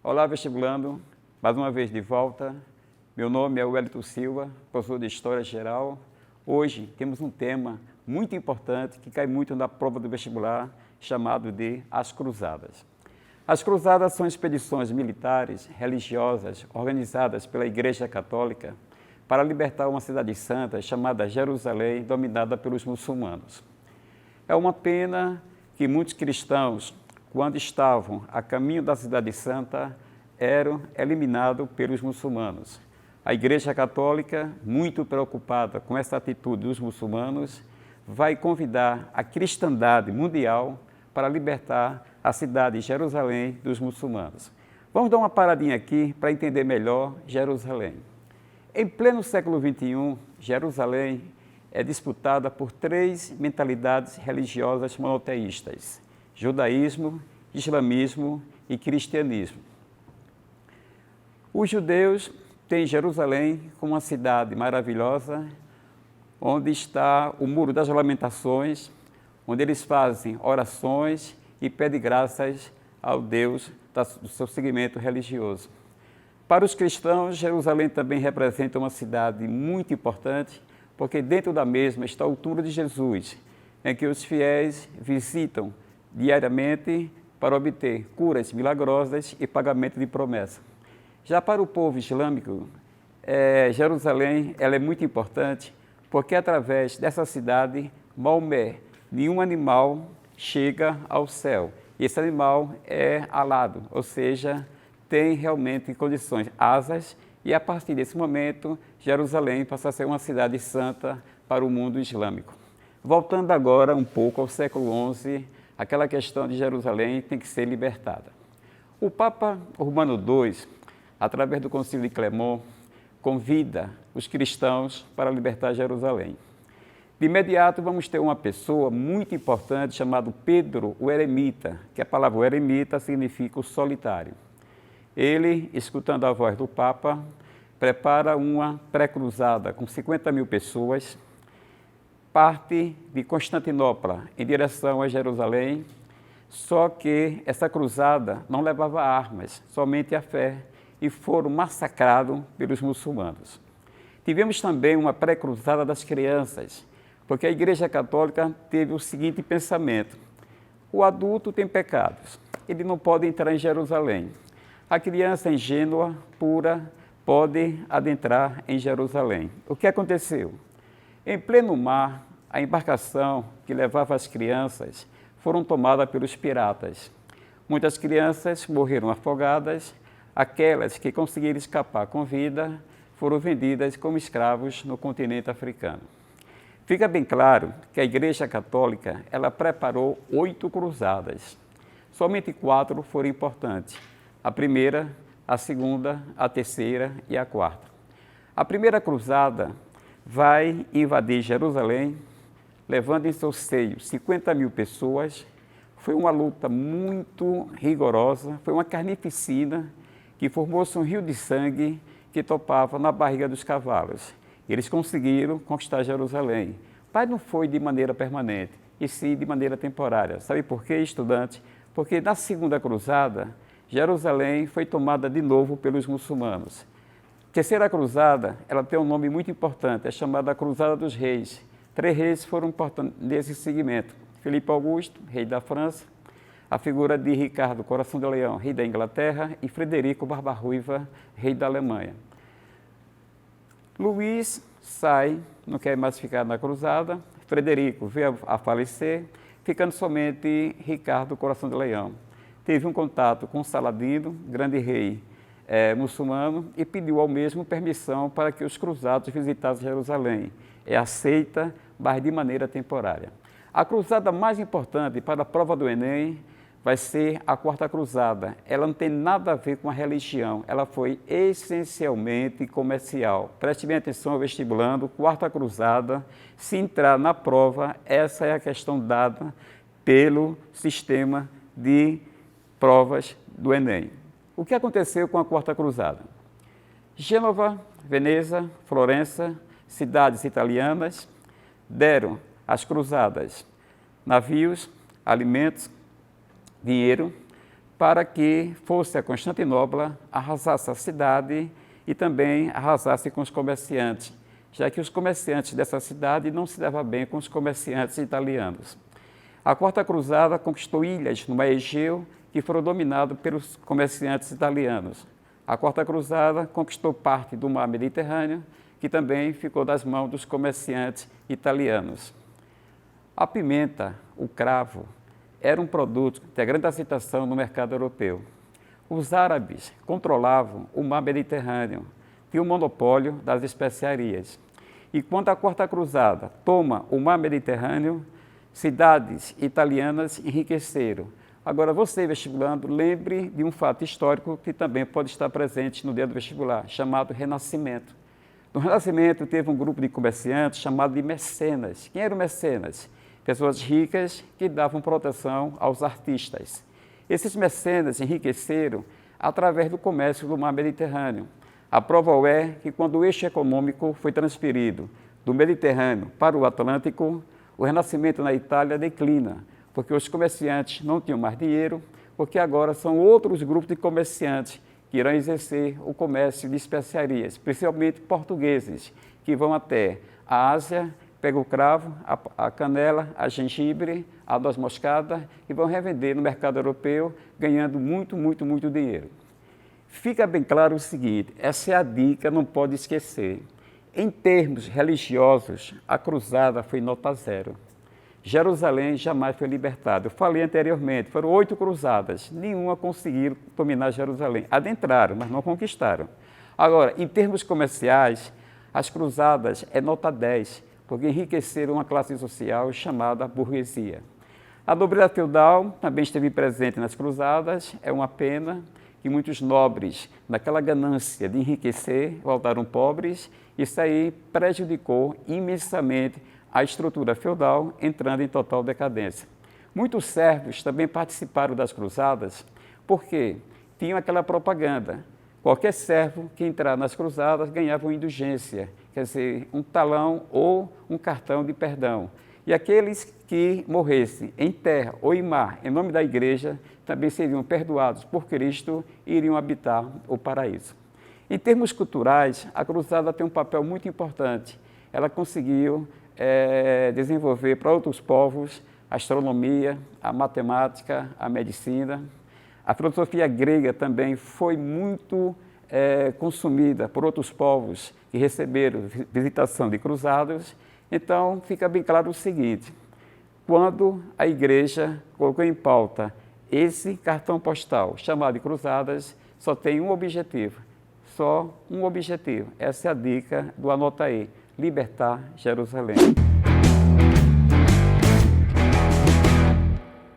Olá, vestibulando, mais uma vez de volta. Meu nome é Wellington Silva, professor de História Geral. Hoje temos um tema muito importante que cai muito na prova do vestibular, chamado de As Cruzadas. As Cruzadas são expedições militares, religiosas, organizadas pela Igreja Católica para libertar uma cidade santa chamada Jerusalém, dominada pelos muçulmanos. É uma pena que muitos cristãos, quando estavam a caminho da cidade santa, eram eliminados pelos muçulmanos. A Igreja Católica, muito preocupada com essa atitude dos muçulmanos, vai convidar a cristandade mundial para libertar a cidade de Jerusalém dos muçulmanos. Vamos dar uma paradinha aqui para entender melhor Jerusalém. Em pleno século XXI, Jerusalém é disputada por três mentalidades religiosas monoteístas: judaísmo, islamismo e cristianismo. Os judeus têm Jerusalém como uma cidade maravilhosa, onde está o Muro das Lamentações, onde eles fazem orações e pedem graças ao Deus do seu segmento religioso. Para os cristãos, Jerusalém também representa uma cidade muito importante, porque dentro da mesma está o túmulo de Jesus, em que os fiéis visitam diariamente para obter curas milagrosas e pagamento de promessa. Já para o povo islâmico, Jerusalém ela é muito importante, porque através dessa cidade, Maomé, nenhum animal chega ao céu. Esse animal é alado, ou seja, tem realmente condições, asas, e a partir desse momento, Jerusalém passa a ser uma cidade santa para o mundo islâmico. Voltando agora um pouco ao século XI, aquela questão de Jerusalém tem que ser libertada. O Papa Urbano II, através do Concílio de Clermont, convida os cristãos para libertar Jerusalém. De imediato, vamos ter uma pessoa muito importante chamada Pedro o Eremita, que a palavra eremita significa o solitário. Ele, escutando a voz do Papa, prepara uma pré-cruzada com 50 mil pessoas, parte de Constantinopla em direção a Jerusalém, só que essa cruzada não levava armas, somente a fé, e foram massacrados pelos muçulmanos. Tivemos também uma pré-cruzada das crianças, porque a Igreja Católica teve o seguinte pensamento: o adulto tem pecados, ele não pode entrar em Jerusalém. A criança ingênua, pura, pode adentrar em Jerusalém. O que aconteceu? Em pleno mar, a embarcação que levava as crianças foram tomadas pelos piratas. Muitas crianças morreram afogadas, aquelas que conseguiram escapar com vida foram vendidas como escravos no continente africano. Fica bem claro que a Igreja Católica ela preparou 8 cruzadas. Somente 4 foram importantes: a primeira, a segunda, a terceira e a quarta. A primeira cruzada vai invadir Jerusalém, levando em seu seio 50 mil pessoas. Foi uma luta muito rigorosa, foi uma carnificina que formou-se um rio de sangue que topava na barriga dos cavalos. Eles conseguiram conquistar Jerusalém, mas não foi de maneira permanente, e sim de maneira temporária. Sabe por quê, estudante? Porque na segunda cruzada, Jerusalém foi tomada de novo pelos muçulmanos. A terceira cruzada, ela tem um nome muito importante, é chamada Cruzada dos Reis. 3 reis foram importantes nesse segmento: Filipe Augusto, rei da França, a figura de Ricardo Coração de Leão, rei da Inglaterra, e Frederico Barba-Ruiva, rei da Alemanha. Luís sai, não quer mais ficar na cruzada, Frederico veio a falecer, ficando somente Ricardo Coração de Leão. Teve um contato com Saladino, grande rei muçulmano, e pediu ao mesmo permissão para que os cruzados visitassem Jerusalém. É aceita, mas de maneira temporária. A cruzada mais importante para a prova do Enem vai ser a Quarta Cruzada. Ela não tem nada a ver com a religião, ela foi essencialmente comercial. Preste bem atenção, vestibulando, Quarta Cruzada, se entrar na prova, essa é a questão dada pelo sistema de provas do Enem. O que aconteceu com a Quarta Cruzada? Gênova, Veneza, Florença, cidades italianas, deram às cruzadas navios, alimentos, dinheiro, para que fosse a Constantinopla, arrasasse a cidade e também arrasasse com os comerciantes, já que os comerciantes dessa cidade não se davam bem com os comerciantes italianos. A Quarta Cruzada conquistou ilhas no Mar Egeu que foram dominadas pelos comerciantes italianos. A Quarta Cruzada conquistou parte do Mar Mediterrâneo, que também ficou das mãos dos comerciantes italianos. A pimenta, o cravo, era um produto de grande aceitação no mercado europeu. Os árabes controlavam o Mar Mediterrâneo, tinham o monopólio das especiarias. E quando a Quarta Cruzada toma o Mar Mediterrâneo, cidades italianas enriqueceram. Agora, você, vestibulando, lembre de um fato histórico que também pode estar presente no dia do vestibular, chamado Renascimento. No Renascimento, teve um grupo de comerciantes chamado de mecenas. Quem eram mecenas? Pessoas ricas que davam proteção aos artistas. Esses mecenas enriqueceram através do comércio do Mar Mediterrâneo. A prova é que, quando o eixo econômico foi transferido do Mediterrâneo para o Atlântico, o Renascimento na Itália declina, porque os comerciantes não tinham mais dinheiro, porque agora são outros grupos de comerciantes que irão exercer o comércio de especiarias, principalmente portugueses, que vão até a Ásia, pegam o cravo, a canela, a gengibre, a noz moscada e vão revender no mercado europeu, ganhando muito dinheiro. Fica bem claro o seguinte, essa é a dica, não pode esquecer. Em termos religiosos, a cruzada foi nota 0. Jerusalém jamais foi libertada. Eu falei anteriormente, foram 8 cruzadas, nenhuma conseguiram dominar Jerusalém. Adentraram, mas não conquistaram. Agora, em termos comerciais, as cruzadas é nota 10, porque enriqueceram uma classe social chamada burguesia. A nobreza feudal também esteve presente nas cruzadas, é uma pena que muitos nobres, naquela ganância de enriquecer, voltaram pobres. Isso aí prejudicou imensamente a estrutura feudal, entrando em total decadência. Muitos servos também participaram das cruzadas porque tinham aquela propaganda. Qualquer servo que entrar nas cruzadas ganhava uma indulgência, quer dizer, um talão ou um cartão de perdão. E aqueles que morressem em terra ou em mar, em nome da igreja, também seriam perdoados por Cristo e iriam habitar o paraíso. Em termos culturais, a cruzada tem um papel muito importante. Ela conseguiu desenvolver para outros povos a astronomia, a matemática, a medicina. A filosofia grega também foi muito consumida por outros povos que receberam visitação de cruzados. Então, fica bem claro o seguinte, quando a igreja colocou em pauta esse cartão postal chamado de cruzadas, só tem um objetivo, só um objetivo. Essa é a dica do Anota aí, libertar Jerusalém.